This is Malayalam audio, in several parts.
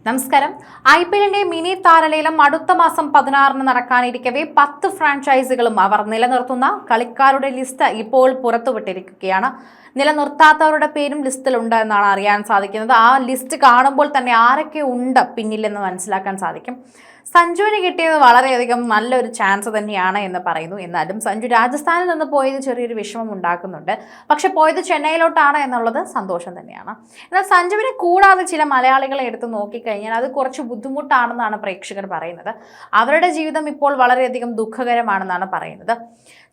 നമസ്കാരം. IPL മിനി താരലേലം അടുത്ത മാസം 16-ന് നടക്കാനിരിക്കവേ 10 ഫ്രാഞ്ചൈസികളും അവർ നിലനിർത്തുന്ന കളിക്കാരുടെ ലിസ്റ്റ് ഇപ്പോൾ പുറത്തുവിട്ടിരിക്കുകയാണ്. നിലനിർത്താത്തവരുടെ പേരും ലിസ്റ്റിലുണ്ട് എന്നാണ് അറിയാൻ സാധിക്കുന്നത്. ആ ലിസ്റ്റ് കാണുമ്പോൾ തന്നെ ആരൊക്കെ ഉണ്ട് പിന്നിലെന്ന് മനസ്സിലാക്കാൻ സാധിക്കും. സഞ്ജുവിന് കിട്ടിയത് വളരെയധികം നല്ലൊരു ചാൻസ് തന്നെയാണ് എന്ന് പറയുന്നു. എന്നാലും സഞ്ജു രാജസ്ഥാനിൽ നിന്ന് പോയത് ചെറിയൊരു വിഷമം ഉണ്ടാക്കുന്നുണ്ട്. പക്ഷെ പോയത് ചെന്നൈയിലോട്ടാണ് എന്നുള്ളത് സന്തോഷം തന്നെയാണ്. എന്നാൽ സഞ്ജുവിനെ കൂടാതെ ചില മലയാളികളെ എടുത്ത് നോക്കിക്കഴിഞ്ഞാൽ അത് കുറച്ച് ബുദ്ധിമുട്ടാണെന്നാണ് പ്രേക്ഷകർ പറയുന്നത്. അവരുടെ ജീവിതം ഇപ്പോൾ വളരെയധികം ദുഃഖകരമാണെന്നാണ് പറയുന്നത്.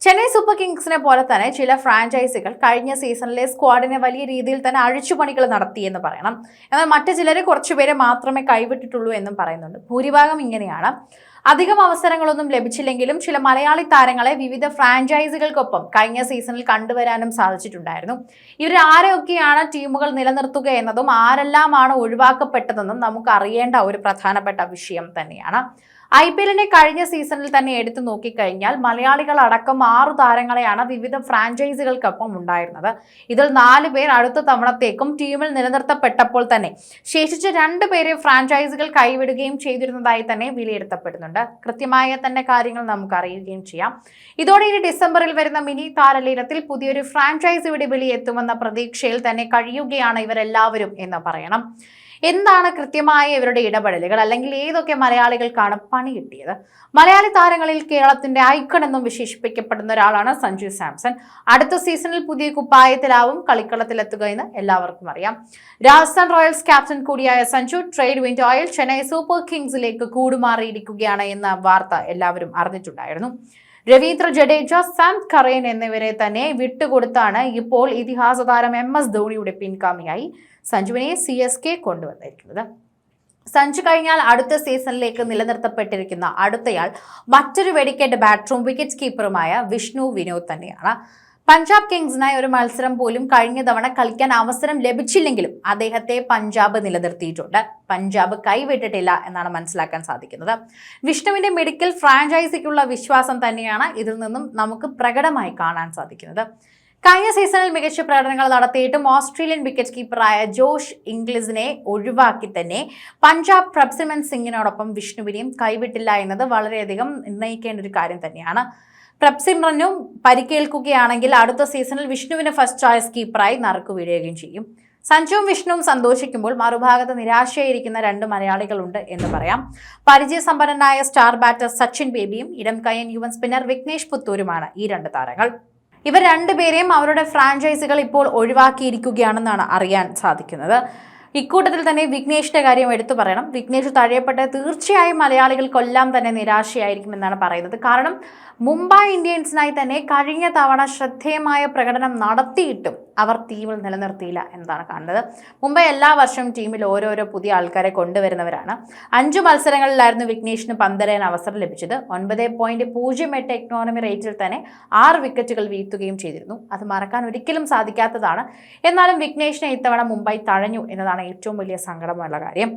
ചെന്നൈ സൂപ്പർ കിങ്സിനെ പോലെ തന്നെ ചില ഫ്രാഞ്ചൈസികൾ കഴിഞ്ഞ സീസണിലെ സ്ക്വാഡിനെ വലിയ രീതിയിൽ തന്നെ അഴിച്ചുപണികൾ നടത്തിയെന്ന് പറയണം. എന്നാൽ മറ്റു ചിലരെ കുറച്ചുപേരെ മാത്രമേ കൈവിട്ടിട്ടുള്ളൂ എന്നും പറയുന്നുണ്ട്. ഭൂരിഭാഗം ഇങ്ങനെയാണ്. അധികം അവസരങ്ങളൊന്നും ലഭിച്ചില്ലെങ്കിലും ചില മലയാളി താരങ്ങളെ വിവിധ ഫ്രാഞ്ചൈസികൾക്കൊപ്പം കഴിഞ്ഞ സീസണിൽ കണ്ടുവരാനും സാധിച്ചിട്ടുണ്ടായിരുന്നു. ഇവരാരൊക്കെയാണ് ടീമുകൾ നിലനിർത്തുക എന്നതും ആരെല്ലാമാണ് ഒഴിവാക്കപ്പെട്ടതെന്നും നമുക്ക് അറിയേണ്ട ഒരു പ്രധാനപ്പെട്ട വിഷയം തന്നെയാണ്. IPL കഴിഞ്ഞ സീസണിൽ തന്നെ എടുത്തു നോക്കിക്കഴിഞ്ഞാൽ മലയാളികൾ അടക്കം 6 താരങ്ങളെയാണ് വിവിധ ഫ്രാഞ്ചൈസികൾക്കൊപ്പം ഉണ്ടായിരുന്നത്. ഇതിൽ 4 പേർ അടുത്ത തവണത്തേക്കും ടീമിൽ നിലനിർത്തപ്പെട്ടപ്പോൾ തന്നെ ശേഷിച്ച 2 പേരെ ഫ്രാഞ്ചൈസികൾ കൈവിടുകയും ചെയ്തിരുന്നതായി തന്നെ വിലയിരുത്തപ്പെടുന്നുണ്ട്. കൃത്യമായ തന്നെ കാര്യങ്ങൾ നമുക്ക് അറിയുകയും ചെയ്യാം. ഇതോടെ ഇനി ഡിസംബറിൽ വരുന്ന മിനി താരലേലത്തിൽ പുതിയൊരു ഫ്രാഞ്ചൈസിയുടെ വിളി എത്തുമെന്ന പ്രതീക്ഷയിൽ തന്നെ കഴിയുകയാണ് ഇവരെല്ലാവരും എന്ന് പറയണം. എന്താണ് കൃത്യമായ ഇവരുടെ ഇടപെടലുകൾ, അല്ലെങ്കിൽ ഏതൊക്കെ മലയാളികൾക്കാണ് പണി കിട്ടിയത്? മലയാളി താരങ്ങളിൽ കേരളത്തിന്റെ ഐക്കൺ എന്നും വിശേഷിപ്പിക്കപ്പെടുന്ന ഒരാളാണ് സഞ്ജു സാംസൺ. അടുത്ത സീസണിൽ പുതിയ കുപ്പായത്തിലാവും കളിക്കളത്തിലെത്തുക എന്ന് എല്ലാവർക്കും അറിയാം. രാജസ്ഥാൻ റോയൽസ് ക്യാപ്റ്റൻ കൂടിയായ സഞ്ജു ട്രേഡ് വിൻഡോയിൽ ചെന്നൈ സൂപ്പർ കിങ്സിലേക്ക് കൂടുമാറിയിരിക്കുകയാണ് എന്ന വാർത്ത എല്ലാവരും അറിഞ്ഞിട്ടുണ്ടായിരുന്നു. രവീന്ദ്ര ജഡേജ, സാം കറേൻ എന്നിവരെ തന്നെ വിട്ടുകൊടുത്താണ് ഇപ്പോൾ ഇതിഹാസ താരം MS ധോണിയുടെ പിൻഗാമിയായി സഞ്ജുവിനെ CSK കൊണ്ടുവന്നിരിക്കുന്നത്. സഞ്ജു കഴിഞ്ഞാൽ അടുത്ത സീസണിലേക്ക് നിലനിർത്തപ്പെട്ടിരിക്കുന്ന അടുത്തയാൾ മറ്റൊരു വെടിക്കേറ്റ് ബാറ്ററും വിക്കറ്റ് കീപ്പറുമായ വിഷ്ണു വിനോദ് തന്നെയാണ്. പഞ്ചാബ് കിങ്സിനായി ഒരു മത്സരം പോലും കഴിഞ്ഞ തവണ കളിക്കാൻ അവസരം ലഭിച്ചില്ലെങ്കിലും അദ്ദേഹത്തെ പഞ്ചാബ് നിലനിർത്തിയിട്ടുണ്ട്. പഞ്ചാബ് കൈവിട്ടിട്ടില്ല എന്നാണ് മനസ്സിലാക്കാൻ സാധിക്കുന്നത്. വിഷ്ണുവിന്റെ മെഡിക്കൽ ഫ്രാഞ്ചൈസിക്കുള്ള വിശ്വാസം തന്നെയാണ് ഇതിൽ നിന്നും നമുക്ക് പ്രകടമായി കാണാൻ സാധിക്കുന്നത്. കഴിഞ്ഞ സീസണിൽ മികച്ച പ്രകടനങ്ങൾ നടത്തിയിട്ടും ഓസ്ട്രേലിയൻ വിക്കറ്റ് കീപ്പറായ ജോഷ് ഇംഗ്ലിസിനെ ഒഴിവാക്കി തന്നെ പഞ്ചാബ് പ്രഭ്സിമൻ സിംഗിനോടൊപ്പം വിഷ്ണുവിനെയും കൈവിട്ടില്ല എന്നത് വളരെയധികം നിർണ്ണയിക്കേണ്ട ഒരു കാര്യം തന്നെയാണ്. പ്രഭ്സിമനും പരിക്കേൽക്കുകയാണെങ്കിൽ അടുത്ത സീസണിൽ വിഷ്ണുവിന് ഫസ്റ്റ് ചോയ്സ് കീപ്പറായി നറുക്കു വീഴുകയും ചെയ്യും. സഞ്ജുവും വിഷ്ണുവും സന്തോഷിക്കുമ്പോൾ മറുഭാഗത്ത് നിരാശയായിരിക്കുന്ന 2 മലയാളികളുണ്ട് എന്ന് പറയാം. പരിചയസമ്പന്നനായ സ്റ്റാർ ബാറ്റർ സച്ചിൻ ബേബിയും ഇടം കയ്യൻ യുവൻ സ്പിന്നർ വിഘ്നേഷ് പുത്തൂരുമാണ് ഈ 2 താരങ്ങൾ. ഇവർ 2 പേരെയും അവരുടെ ഫ്രാഞ്ചൈസികൾ ഇപ്പോൾ ഒഴിവാക്കിയിരിക്കുകയാണെന്നാണ് അറിയാൻ സാധിക്കുന്നത്. ഇക്കൂട്ടത്തിൽ തന്നെ വിഘ്നേഷിന്റെ കാര്യം എടുത്തു പറയണം. വിഘ്നേഷ് തഴയപ്പെട്ട തീർച്ചയായും മലയാളികൾക്കെല്ലാം തന്നെ നിരാശയായിരിക്കുമെന്നാണ് പറയുന്നത്. കാരണം മുംബൈ ഇന്ത്യൻസിനായി തന്നെ കഴിഞ്ഞ തവണ ശ്രദ്ധേയമായ പ്രകടനം നടത്തിയിട്ടും അവർ ടീമിൽ നിലനിർത്തിയില്ല എന്നതാണ് കാണുന്നത്. മുംബൈ എല്ലാ വർഷവും ടീമിൽ ഓരോരോ പുതിയ ആൾക്കാരെ കൊണ്ടുവരുന്നവരാണ്. 5 മത്സരങ്ങളിലായിരുന്നു വിഘ്നേഷിന് പന്തെറിയാൻ അവസരം ലഭിച്ചത്. 9.08 എക്കണോമി റേറ്റിൽ തന്നെ 6 വിക്കറ്റുകൾ വീഴ്ത്തുകയും ചെയ്തിരുന്നു. അത് മറക്കാൻ ഒരിക്കലും സാധിക്കാത്തതാണ്. എന്നാലും വിഘ്നേഷിനെ ഇത്തവണ മുംബൈ തഴഞ്ഞു എന്നതാണ് ഏറ്റവും വലിയ സങ്കടമുള്ള കാര്യം.